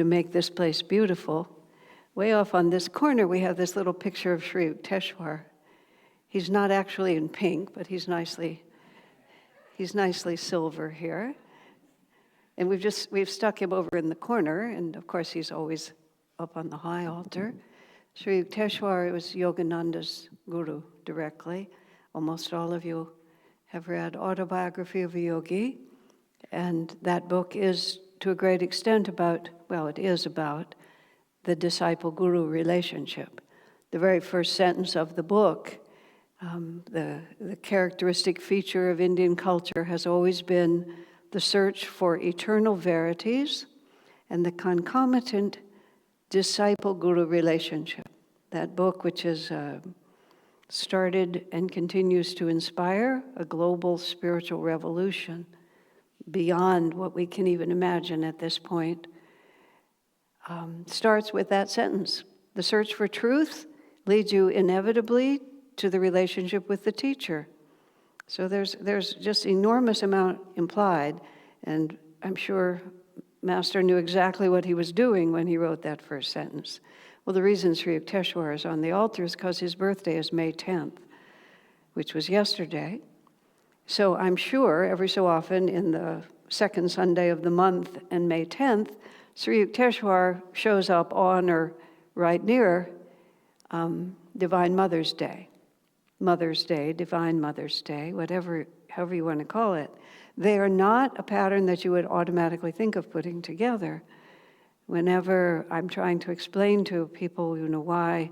to make this place beautiful. Way off on this corner, we have this little picture of Sri Yukteswar. He's not actually in pink, but he's nicely silver here. And we've stuck him over in the corner, and of course he's always up on the high altar. Sri Yukteswar was Yogananda's guru directly. Almost all of you have read Autobiography of a Yogi, and that book is to a great extent about the disciple-guru relationship. The very first sentence of the book, the characteristic feature of Indian culture has always been the search for eternal verities and the concomitant disciple-guru relationship. That book, which has started and continues to inspire a global spiritual revolution beyond what we can even imagine at this point, starts with that sentence. The search for truth leads you inevitably to the relationship with the teacher. So there's just enormous amount implied, and I'm sure Master knew exactly what he was doing when he wrote that first sentence. Well, the reason Sri Yukteswar is on the altar is because his birthday is May 10th, which was yesterday. So I'm sure every so often in the second Sunday of the month and May 10th, Sri Yukteswar shows up on or right near Divine Mother's Day. Mother's Day, Divine Mother's Day, however you want to call it. They are not a pattern that you would automatically think of putting together. Whenever I'm trying to explain to people, why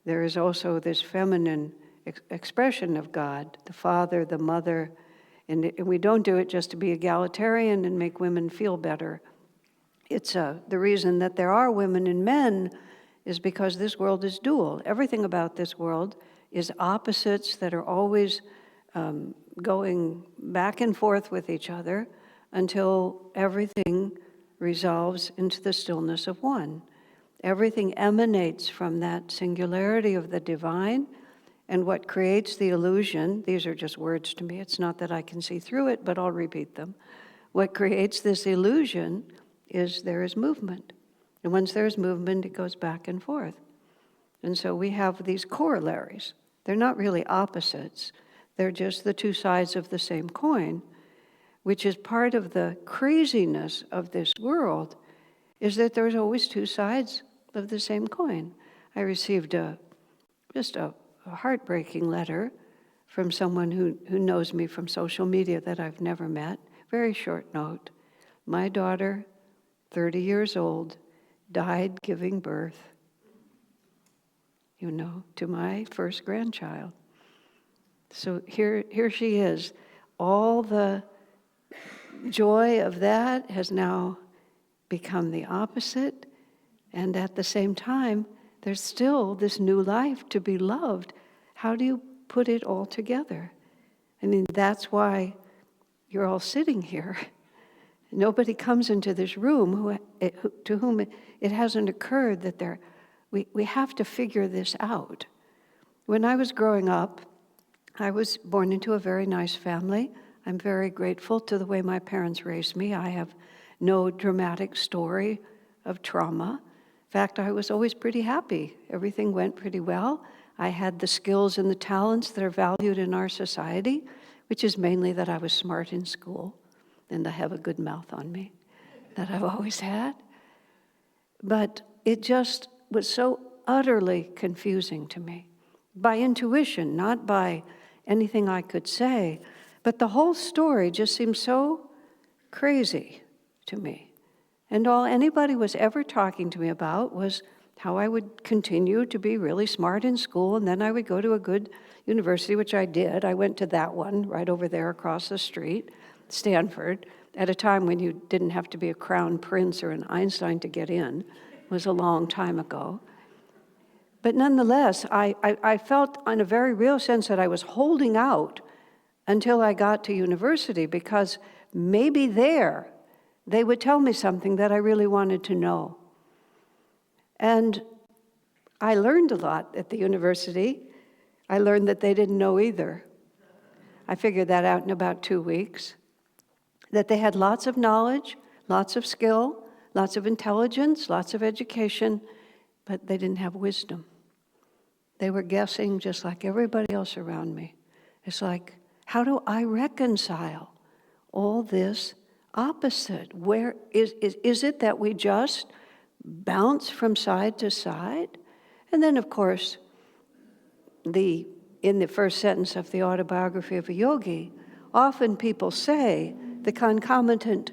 there is also this feminine expression of God, the Father, the Mother, and we don't do it just to be egalitarian and make women feel better. It's the reason that there are women and men is because this world is dual. Everything about this world is opposites that are always going back and forth with each other until everything resolves into the stillness of one. Everything emanates from that singularity of the divine, and what creates the illusion, these are just words to me, it's not that I can see through it, but I'll repeat them. What creates this illusion is there is movement. And once there's movement, it goes back and forth. And so we have these corollaries. They're not really opposites. They're just the two sides of the same coin, which is part of the craziness of this world, is that there's always two sides of the same coin. I received just a heartbreaking letter from someone who knows me from social media that I've never met. Very short note. My daughter, 30 years old, died giving birth, to my first grandchild. So here she is. All the joy of that has now become the opposite, and at the same time, there's still this new life to be loved. How do you put it all together? I mean, that's why you're all sitting here. Nobody comes into this room to whom it hasn't occurred that we have to figure this out. When I was growing up, I was born into a very nice family. I'm very grateful to the way my parents raised me. I have no dramatic story of trauma. In fact, I was always pretty happy. Everything went pretty well. I had the skills and the talents that are valued in our society, which is mainly that I was smart in school and I have a good mouth on me that I've always had. But it just was so utterly confusing to me. By intuition, not by anything I could say, but the whole story just seemed so crazy to me. And all anybody was ever talking to me about was how I would continue to be really smart in school, and then I would go to a good university, which I did. I went to that one right over there across the street, Stanford, at a time when you didn't have to be a crown prince or an Einstein to get in. It was a long time ago. But nonetheless, I felt in a very real sense that I was holding out until I got to university, because maybe there they would tell me something that I really wanted to know. And I learned a lot at the university. I learned that they didn't know either. I figured that out in about 2 weeks, that they had lots of knowledge, lots of skill, lots of intelligence, lots of education, but they didn't have wisdom. They were guessing just like everybody else around me. It's like, how do I reconcile all this opposite? Where is it that we just bounce from side to side? And then, of course, in the first sentence of the autobiography of a yogi, often people say the concomitant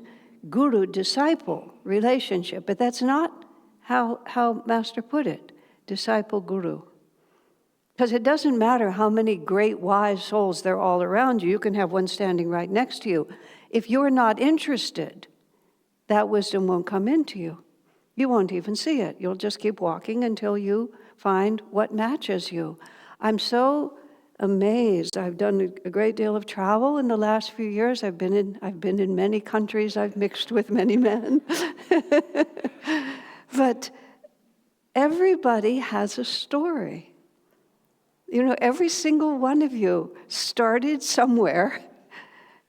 guru-disciple relationship, but that's not how Master put it, disciple-guru. Because it doesn't matter how many great wise souls there are all around you. You can have one standing right next to you. If you're not interested, that wisdom won't come into you. You won't even see it. You'll just keep walking until you find what matches you. I'm so amazed. I've done a great deal of travel in the last few years. I've been in many countries. I've mixed with many men. But everybody has a story. You know, every single one of you started somewhere,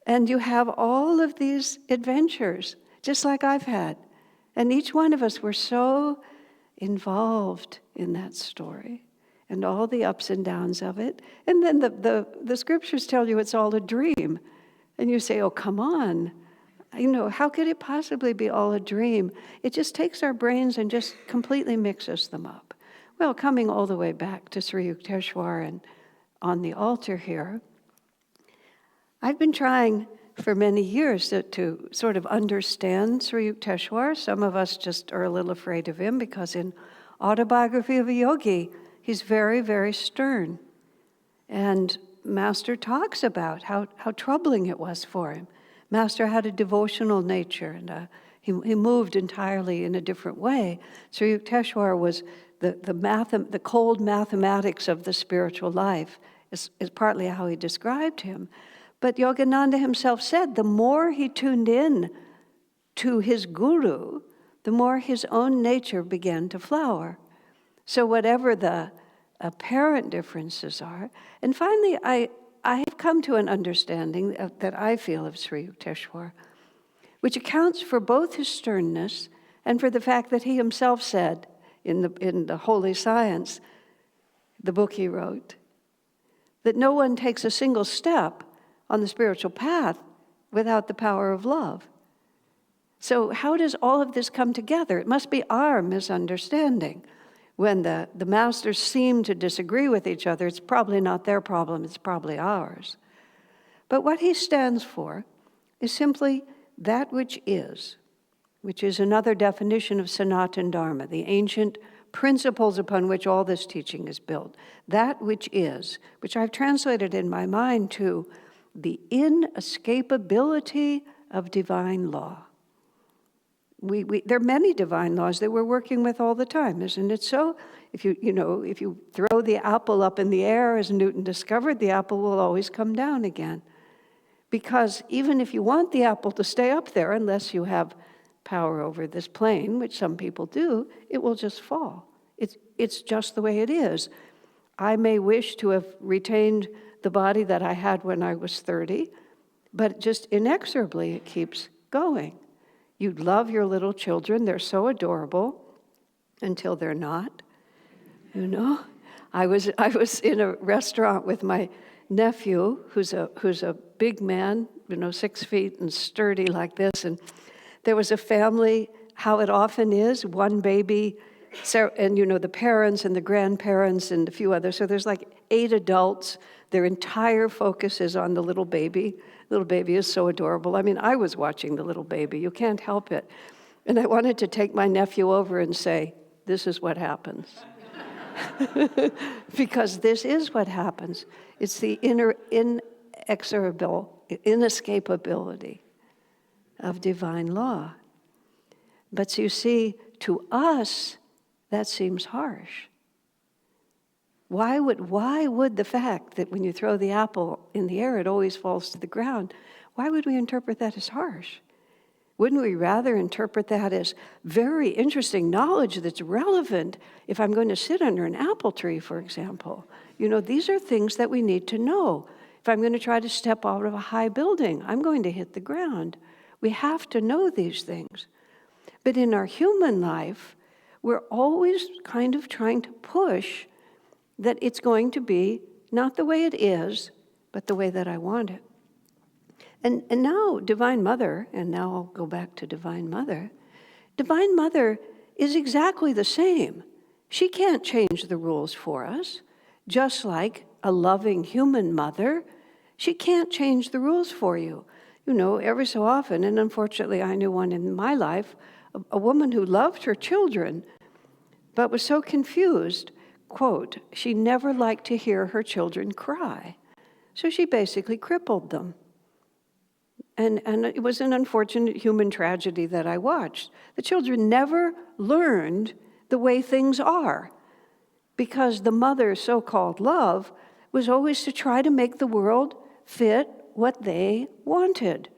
and you have all of these adventures, just like I've had. And each one of us were so involved in that story and all the ups and downs of it. And then the scriptures tell you it's all a dream. And you say, oh, come on. You know, how could it possibly be all a dream? It just takes our brains and just completely mixes them up. Well, coming all the way back to Sri Yukteswar and on the altar here, I've been trying for many years to sort of understand Sri Yukteswar. Some of us just are a little afraid of him because in Autobiography of a Yogi, he's very, very stern. And Master talks about how troubling it was for him. Master had a devotional nature, and he moved entirely in a different way. Sri Yukteswar was the cold mathematics of the spiritual life is partly how he described him. But Yogananda himself said the more he tuned in to his guru, the more his own nature began to flower. So whatever the apparent differences are, and finally I have come to an understanding that I feel of Sri Yukteswar, which accounts for both his sternness and for the fact that he himself said in the Holy Science, the book he wrote, that no one takes a single step on the spiritual path without the power of love. So how does all of this come together? It must be our misunderstanding. When the masters seem to disagree with each other, it's probably not their problem, it's probably ours. But what he stands for is simply that which is another definition of Sanatana Dharma, the ancient principles upon which all this teaching is built. That which is, which I've translated in my mind to the inescapability of divine law. There are many divine laws that we're working with all the time, isn't it so? If you throw the apple up in the air, as Newton discovered, the apple will always come down again. Because even if you want the apple to stay up there, unless you have power over this plane, which some people do, it will just fall. It's just the way it is. I may wish to have retained the body that I had when I was 30, but just inexorably it keeps going. You love your little children, they're so adorable until they're not. You know? I was in a restaurant with my nephew, who's a big man, 6 feet and sturdy like this, and there was a family, how it often is, one baby, and the parents and the grandparents and a few others. So there's like 8 adults. Their entire focus is on the little baby. The little baby is so adorable. I mean, I was watching the little baby. You can't help it. And I wanted to take my nephew over and say, this is what happens. Because this is what happens. It's the inescapability of divine law. But you see, to us, that seems harsh. Why would the fact that when you throw the apple in the air, it always falls to the ground, why would we interpret that as harsh? Wouldn't we rather interpret that as very interesting knowledge that's relevant if I'm going to sit under an apple tree, for example? These are things that we need to know. If I'm going to try to step out of a high building, I'm going to hit the ground. We have to know these things. But in our human life, we're always kind of trying to push that it's going to be not the way it is, but the way that I want it. And now Divine Mother, and now I'll go back to Divine Mother is exactly the same. She can't change the rules for us, just like a loving human mother. She can't change the rules for you. You know, every so often, and unfortunately I knew one in my life, a woman who loved her children, but was so confused, quote, she never liked to hear her children cry. So she basically crippled them. And it was an unfortunate human tragedy that I watched. The children never learned the way things are because the mother's so-called love was always to try to make the world fit what they wanted.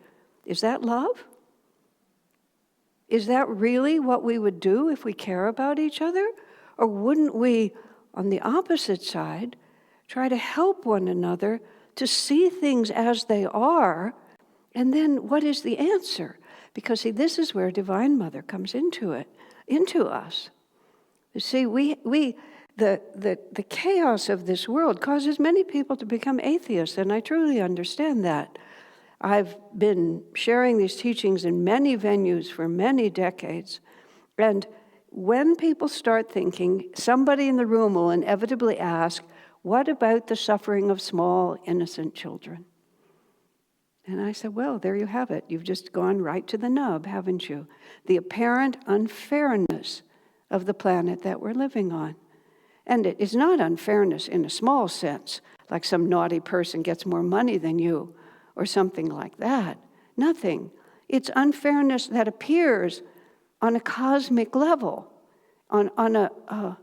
Is that love? Is that really what we would do if we care about each other? Or wouldn't we, on the opposite side, try to help one another to see things as they are? And then what is the answer? Because, see, this is where Divine Mother comes into us. You see, the chaos of this world causes many people to become atheists, and I truly understand that. I've been sharing these teachings in many venues for many decades, and when people start thinking, somebody in the room will inevitably ask, what about the suffering of small, innocent children? And I said, well, there you have it. You've just gone right to the nub, haven't you? The apparent unfairness of the planet that we're living on. And it is not unfairness in a small sense, like some naughty person gets more money than you, or something like that. Nothing. It's unfairness that appears on a cosmic level, on a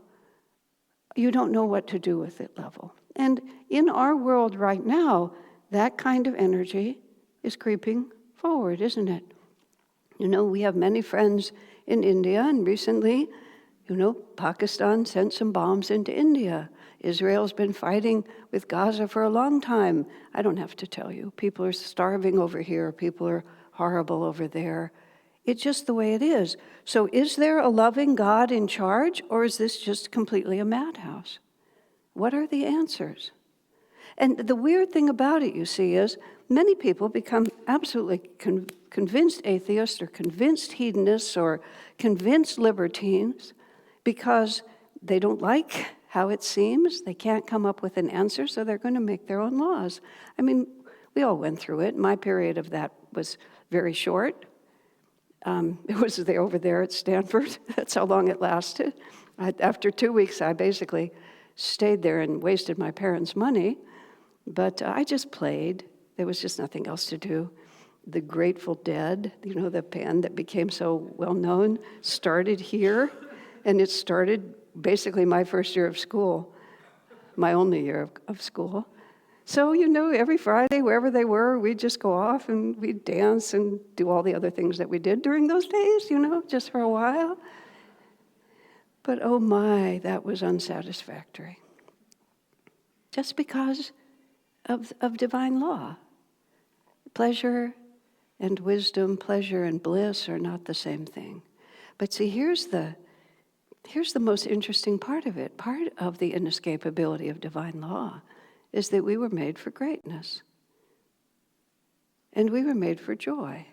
you don't know what to do with it level. And in our world right now, that kind of energy is creeping forward, isn't it? You know, we have many friends in India, and recently, you know, Pakistan sent some bombs into India. Israel's been fighting with Gaza for a long time. I don't have to tell you. People are starving over here. People are horrible over there. It's just the way it is. So is there a loving God in charge, or is this just completely a madhouse? What are the answers? And the weird thing about it, you see, is many people become absolutely convinced atheists or convinced hedonists or convinced libertines because they don't like how it seems. They can't come up with an answer, so they're going to make their own laws. I mean, we all went through it. My period of that was very short. It was over there at Stanford. That's how long it lasted. After 2 weeks, I basically stayed there and wasted my parents' money. But I just played. There was just nothing else to do. The Grateful Dead, you know, the band that became so well-known, started here. And it started basically my first year of school, my only year of school. So, you know, every Friday, wherever they were, we'd just go off and we'd dance and do all the other things that we did during those days, you know, just for a while. But oh my, that was unsatisfactory. Just because of divine law. Pleasure and wisdom, pleasure and bliss are not the same thing. But see, here's the most interesting part of it. Part of the inescapability of divine law is that we were made for greatness. And we were made for joy.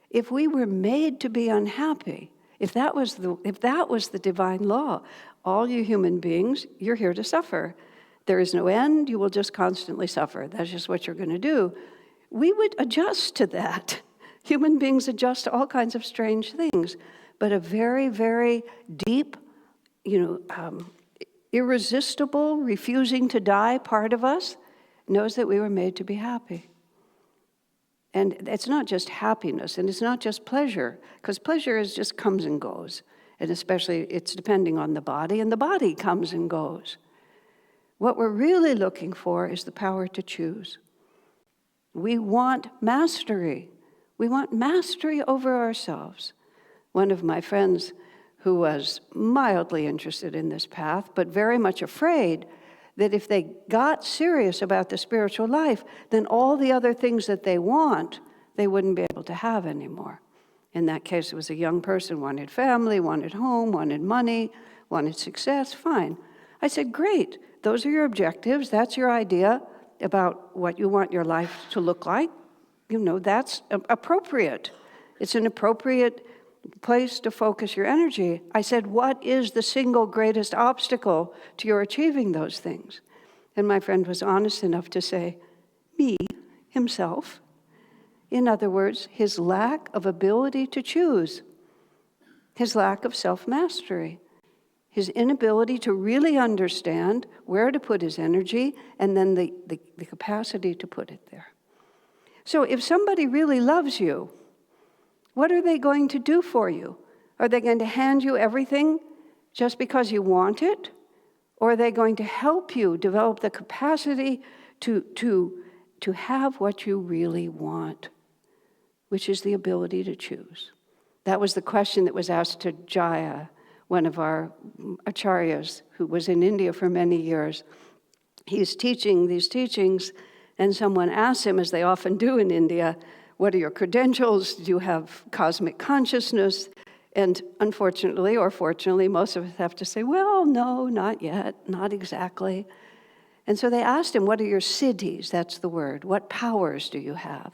If we were made to be unhappy, if that was the divine law, all you human beings, you're here to suffer. There is no end, you will just constantly suffer. That's just what you're going to do. We would adjust to that. Human beings adjust to all kinds of strange things. But a very, very deep, irresistible, refusing to die part of us knows that we were made to be happy. And it's not just happiness, and it's not just pleasure, because pleasure just comes and goes. And especially it's depending on the body, and the body comes and goes. What we're really looking for is the power to choose. We want mastery. We want mastery over ourselves. One of my friends who was mildly interested in this path, but very much afraid that if they got serious about the spiritual life, then all the other things that they want, they wouldn't be able to have anymore. In that case, it was a young person, wanted family, wanted home, wanted money, wanted success. Fine. I said, great. Those are your objectives. That's your idea about what you want your life to look like. That's appropriate. It's an appropriate place to focus your energy. I said, what is the single greatest obstacle to your achieving those things? And my friend was honest enough to say, me, himself. In other words, his lack of ability to choose, his lack of self-mastery, his inability to really understand where to put his energy, and then the capacity to put it there. So if somebody really loves you, what are they going to do for you? Are they going to hand you everything just because you want it? Or are they going to help you develop the capacity to have what you really want, which is the ability to choose? That was the question that was asked to Jaya, one of our acharyas who was in India for many years. He's teaching these teachings, and someone asked him, as they often do in India, what are your credentials? Do you have cosmic consciousness? And unfortunately, or fortunately, most of us have to say, well, no, not yet, not exactly. And so they asked him, what are your siddhis? That's the word. What powers do you have?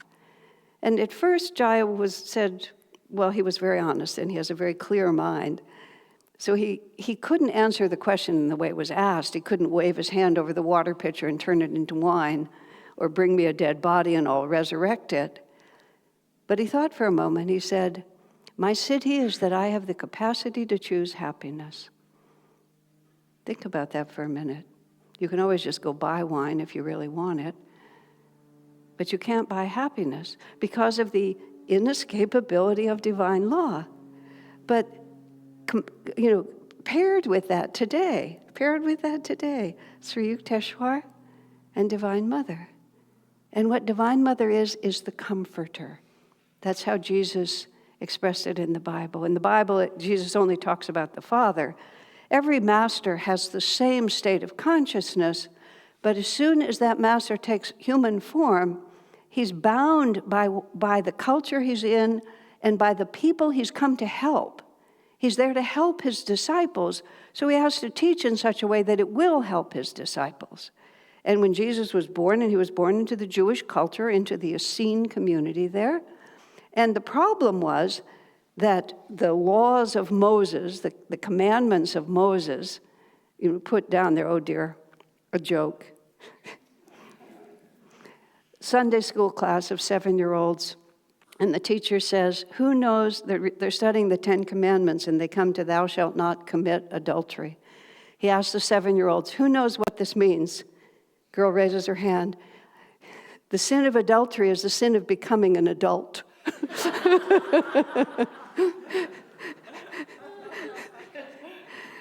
And at first, Jaya said, well, he was very honest, and he has a very clear mind. So he couldn't answer the question in the way it was asked. He couldn't wave his hand over the water pitcher and turn it into wine, or bring me a dead body and I'll resurrect it. But he thought for a moment. He said, my siddhi is that I have the capacity to choose happiness. Think about that for a minute. You can always just go buy wine if you really want it. But you can't buy happiness because of the inescapability of divine law. But, paired with that today, Sri Yukteswar and Divine Mother. And what Divine Mother is the comforter. That's how Jesus expressed it in the Bible. In the Bible, Jesus only talks about the Father. Every master has the same state of consciousness, but as soon as that master takes human form, he's bound by the culture he's in and by the people he's come to help. He's there to help his disciples, so he has to teach in such a way that it will help his disciples. And when Jesus was born, and he was born into the Jewish culture, into the Essene community there, and the problem was that the laws of Moses, the commandments of Moses, put down there, oh dear, a joke. Sunday school class of 7-year-olds, and the teacher says, who knows, they're studying the 10 Commandments, and they come to thou shalt not commit adultery. He asks the 7-year-olds, who knows what this means? Girl raises her hand. The sin of adultery is the sin of becoming an adult.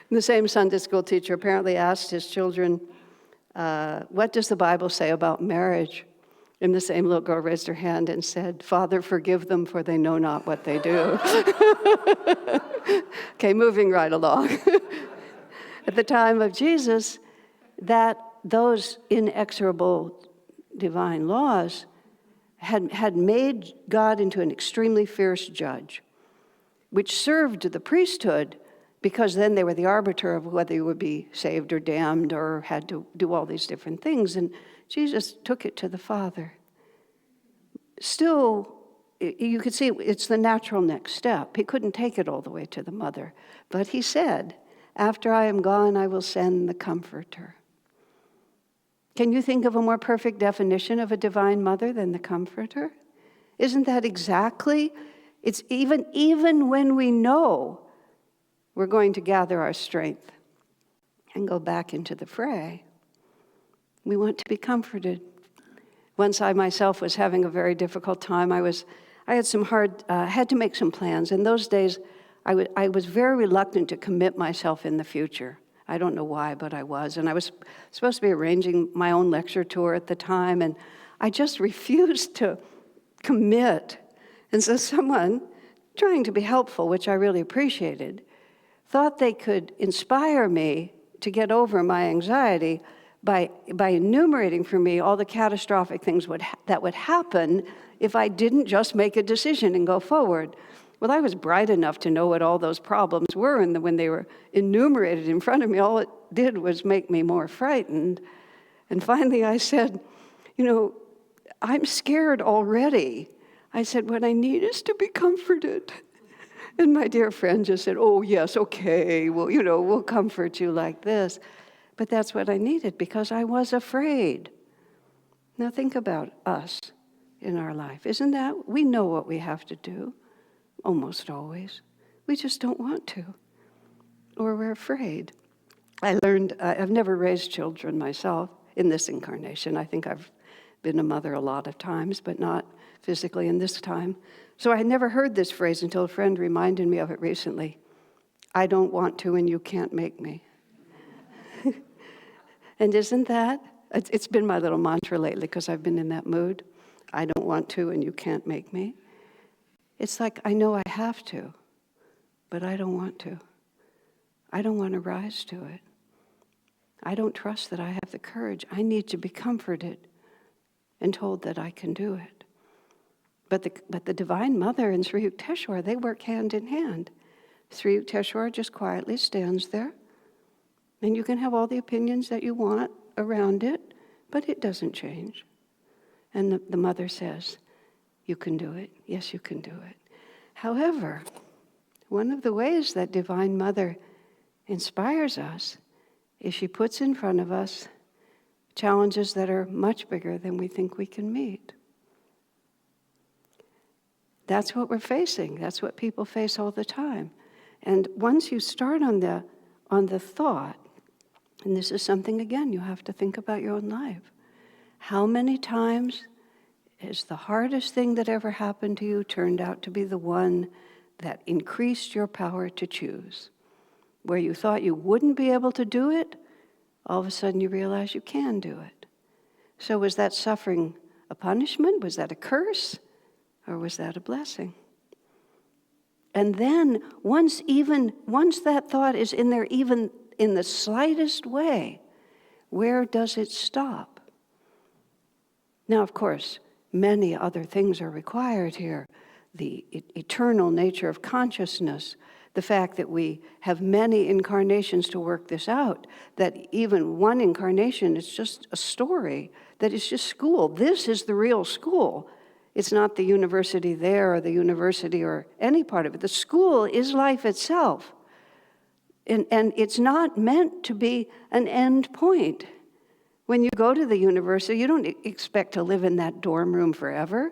The same Sunday school teacher apparently asked his children, what does the Bible say about marriage? And the same little girl raised her hand and said, Father, forgive them, for they know not what they do. Okay, moving right along. At the time of Jesus, those inexorable divine laws had made God into an extremely fierce judge, which served the priesthood because then they were the arbiter of whether you would be saved or damned or had to do all these different things. And Jesus took it to the Father. Still, you could see it's the natural next step. He couldn't take it all the way to the Mother. But he said, after I am gone, I will send the Comforter. Can you think of a more perfect definition of a divine mother than the Comforter? Isn't that exactly? It's even when we know we're going to gather our strength and go back into the fray, we want to be comforted. Once I myself was having a very difficult time. I had to make some plans. In those days, I was very reluctant to commit myself in the future. I don't know why, but I was. And I was supposed to be arranging my own lecture tour at the time, and I just refused to commit. And so someone, trying to be helpful, which I really appreciated, thought they could inspire me to get over my anxiety by enumerating for me all the catastrophic things that would happen if I didn't just make a decision and go forward. Well, I was bright enough to know what all those problems were, and when they were enumerated in front of me, all it did was make me more frightened. And finally I said, I'm scared already. I said, what I need is to be comforted. And my dear friend just said, oh, yes, okay, well, we'll comfort you like this. But that's what I needed because I was afraid. Now think about us in our life. Isn't that, we know what we have to do, almost always. We just don't want to, or we're afraid. I learned, I've never raised children myself in this incarnation. I think I've been a mother a lot of times, but not physically in this time. So I had never heard this phrase until a friend reminded me of it recently. I don't want to and you can't make me. And isn't that? It's been my little mantra lately because I've been in that mood. I don't want to and you can't make me. It's like I know I have to, but I don't want to. I don't want to rise to it. I don't trust that I have the courage. I need to be comforted and told that I can do it. But the Divine Mother and Sri Yukteswar, they work hand in hand. Sri Yukteswar just quietly stands there, and you can have all the opinions that you want around it, but it doesn't change. And the Mother says, you can do it. Yes, you can do it. However, one of the ways that Divine Mother inspires us is she puts in front of us challenges that are much bigger than we think we can meet. That's what we're facing. That's what people face all the time. And once you start on the thought, and this is something, again, you have to think about your own life. How many times has the hardest thing that ever happened to you turned out to be the one that increased your power to choose? Where you thought you wouldn't be able to do it, all of a sudden you realize you can do it. So was that suffering a punishment? Was that a curse? Or was that a blessing? And then once that thought is in there, even in the slightest way, where does it stop? Now, of course, many other things are required here. The eternal nature of consciousness, the fact that we have many incarnations to work this out, that even one incarnation is just a story, that it's just school. This is the real school. It's not the university there or the university or any part of it. The school is life itself. And it's not meant to be an end point. When you go to the university, you don't expect to live in that dorm room forever.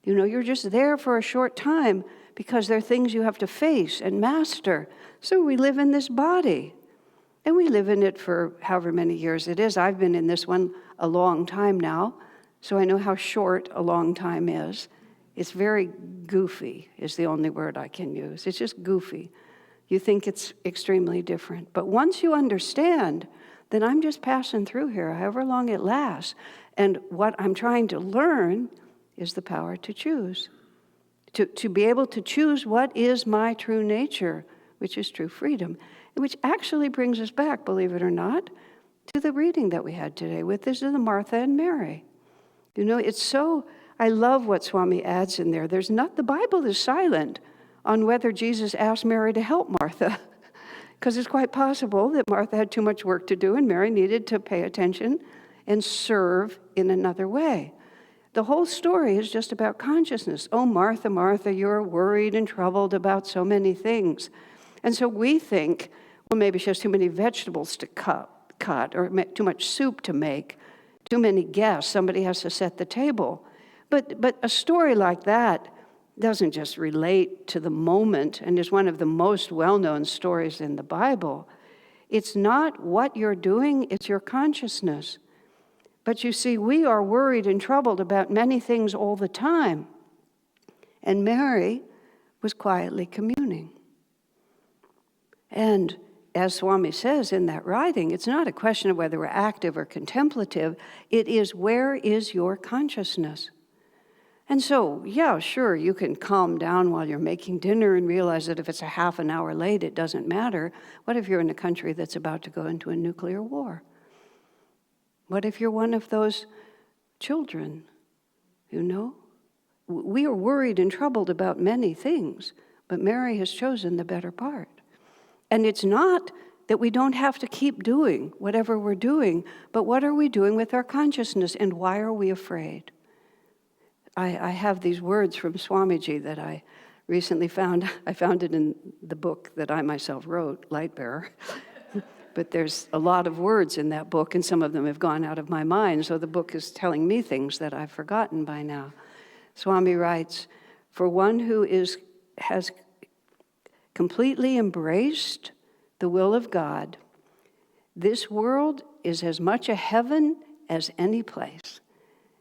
You're just there for a short time because there are things you have to face and master. So we live in this body. And we live in it for however many years it is. I've been in this one a long time now. So I know how short a long time is. It's very goofy is the only word I can use. It's just goofy. You think it's extremely different. But once you understand, then I'm just passing through here, however long it lasts. And what I'm trying to learn is the power to choose. To be able to choose what is my true nature, which is true freedom. Which actually brings us back, believe it or not, to the reading that we had today with this is the Martha and Mary. It's so, I love what Swami adds in there. The Bible is silent on whether Jesus asked Mary to help Martha, because it's quite possible that Martha had too much work to do and Mary needed to pay attention and serve in another way. The whole story is just about consciousness. Oh, Martha, Martha, you're worried and troubled about so many things. And so we think, well, maybe she has too many vegetables to cut or too much soup to make. Too many guests, somebody has to set the table. But a story like that doesn't just relate to the moment and is one of the most well-known stories in the Bible. It's not what you're doing, it's your consciousness. But you see, we are worried and troubled about many things all the time. And Mary was quietly communing. And as Swami says in that writing, it's not a question of whether we're active or contemplative. It is, where is your consciousness? And so, yeah, sure, you can calm down while you're making dinner and realize that if it's a half an hour late, it doesn't matter. What if you're in a country that's about to go into a nuclear war? What if you're one of those children? We are worried and troubled about many things, But Mary has chosen the better part. And it's not that we don't have to keep doing whatever we're doing, but what are we doing with our consciousness, and why are we afraid? I have these words from Swamiji that I recently found. I found it in the book that I myself wrote, Lightbearer. But there's a lot of words in that book, and some of them have gone out of my mind, so the book is telling me things that I've forgotten by now. Swami writes, "For one who has completely embraced the will of God, this world is as much a heaven as any place."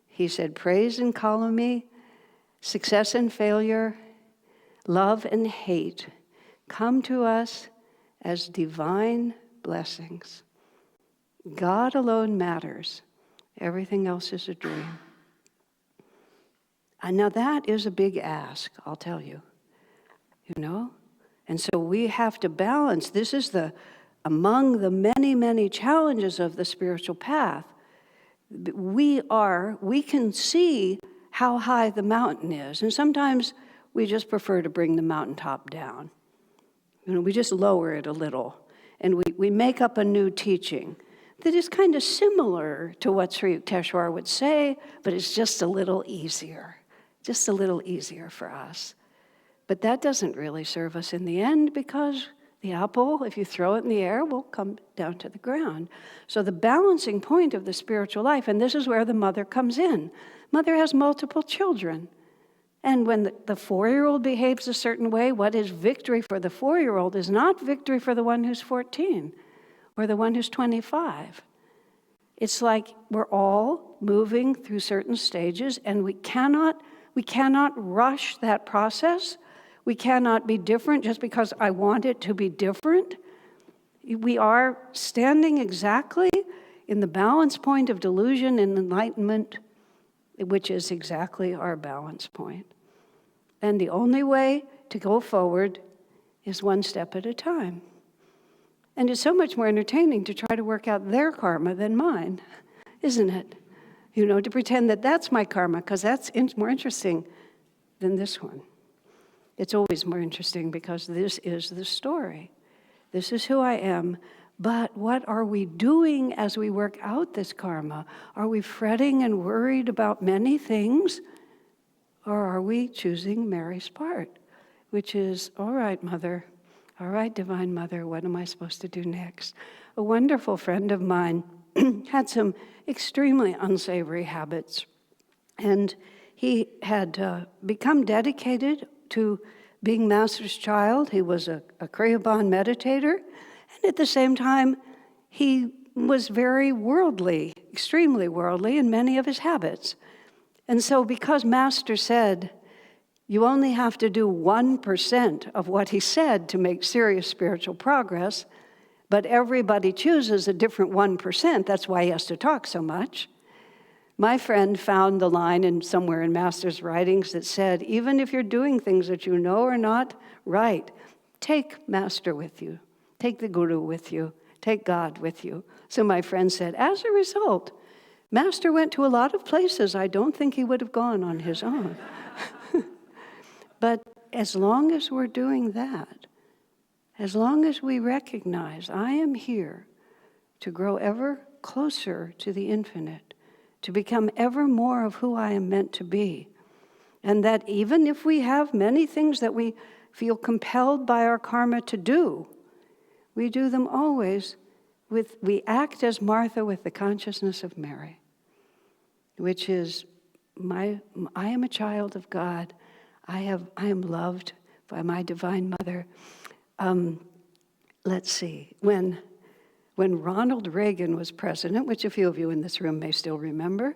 He said, "Praise and calumny, success and failure, love and hate come to us as divine blessings. God alone matters. Everything else is a dream." And now that is a big ask, I'll tell you. And so we have to balance. This is among the many, many challenges of the spiritual path. We can see how high the mountain is. And sometimes we just prefer to bring the mountaintop down. We just lower it a little. And we make up a new teaching that is kind of similar to what Sri Yukteswar would say, but it's just a little easier for us. But that doesn't really serve us in the end, because the apple, if you throw it in the air, will come down to the ground. So the balancing point of the spiritual life, and this is where the mother comes in. Mother has multiple children. And when the 4-year-old behaves a certain way, what is victory for the 4-year-old is not victory for the one who's 14 or the one who's 25. It's like we're all moving through certain stages, and we cannot rush that process. We cannot be different just because I want it to be different. We are standing exactly in the balance point of delusion and enlightenment, which is exactly our balance point. And the only way to go forward is one step at a time. And it's so much more entertaining to try to work out their karma than mine, isn't it? To pretend that that's my karma, because that's more interesting than this one. It's always more interesting because this is the story. This is who I am. But what are we doing as we work out this karma? Are we fretting and worried about many things? Or are we choosing Mary's part, which is, all right, Mother, all right, Divine Mother, what am I supposed to do next? A wonderful friend of mine had some extremely unsavory habits, and he had become dedicated to being Master's child. He was a Kriyaban meditator, and at the same time, he was very worldly, extremely worldly in many of his habits. And so because Master said, you only have to do 1% of what he said to make serious spiritual progress, but everybody chooses a different 1%, that's why he has to talk so much. My friend found the line somewhere in Master's writings that said, even if you're doing things that you know are not right, take Master with you, take the Guru with you, take God with you. So my friend said, as a result, Master went to a lot of places I don't think he would have gone on his own. But as long as we're doing that, as long as we recognize I am here to grow ever closer to the infinite, to become ever more of who I am meant to be, and that even if we have many things that we feel compelled by our karma to do, we do them always we act as Martha with the consciousness of Mary, which is, I am a child of God. I am loved by my Divine Mother. Let's see, when Ronald Reagan was president, which a few of you in this room may still remember,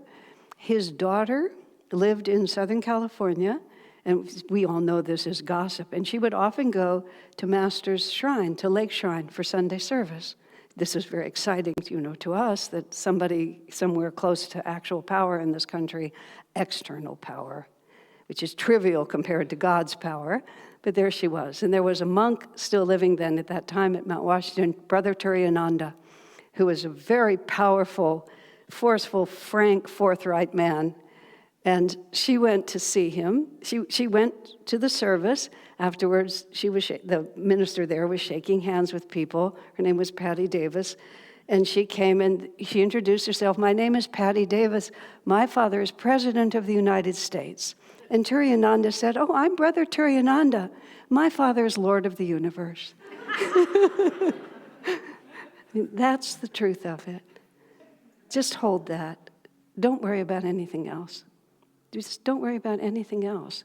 his daughter lived in Southern California, and we all know this is gossip, and she would often go to Master's shrine, to Lake Shrine, for Sunday service. This is very exciting, to us, that somebody somewhere close to actual power in this country, external power, which is trivial compared to God's power, but there she was. And there was a monk still living then at that time at Mount Washington, Brother Kriyananda, who was a very powerful, forceful, frank, forthright man. And she went to see him. She went to the service. Afterwards, the minister there was shaking hands with people. Her name was Patty Davis. And she came and she introduced herself. My name is Patty Davis. My father is President of the United States. And Kriyananda said, oh, I'm Brother Kriyananda. My father is Lord of the universe. That's the truth of it. Just hold that. Don't worry about anything else. Just don't worry about anything else.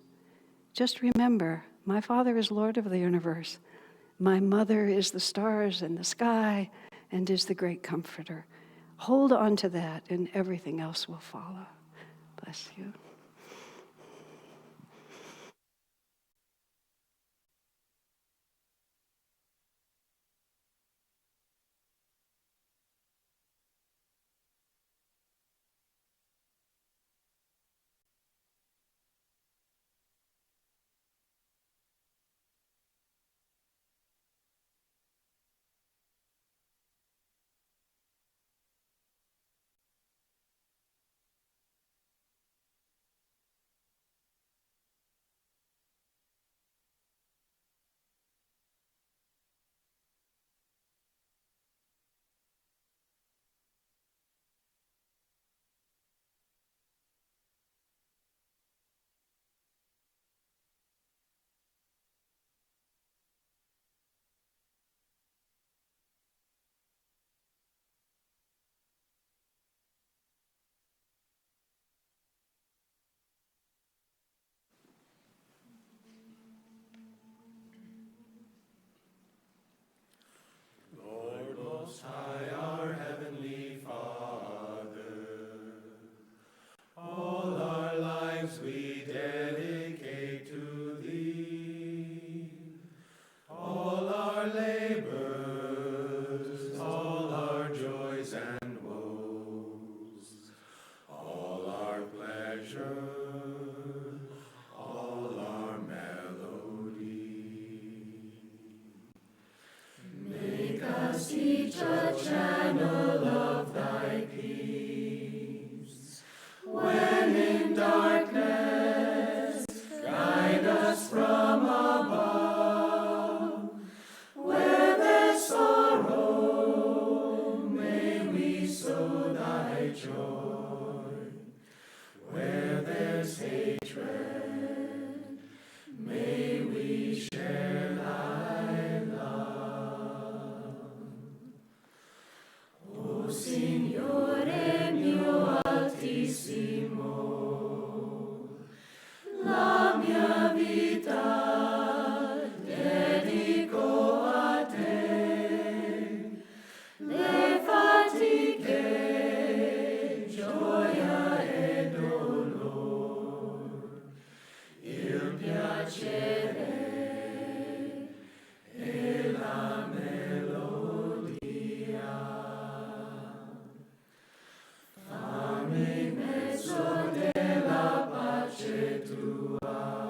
Just remember, my father is Lord of the universe. My mother is the stars and the sky and is the great comforter. Hold on to that and everything else will follow. Bless you. Lord Most High, our Heavenly Father, all our lives we dedicate to Thee. All our labors, all our joys and woes, all our pleasure, all our melody. Make us each a channel of Thy peace. When in darkness, guide us from above. Where there's sorrow, may we sow Thy joy. Where there's hatred, may we share Thy love. O Signore mio altissimo, la mia vita dedico a Te, le fatiche, gioia e dolor, il piacere e la melodia. Fammi in mezzo della pace Tua,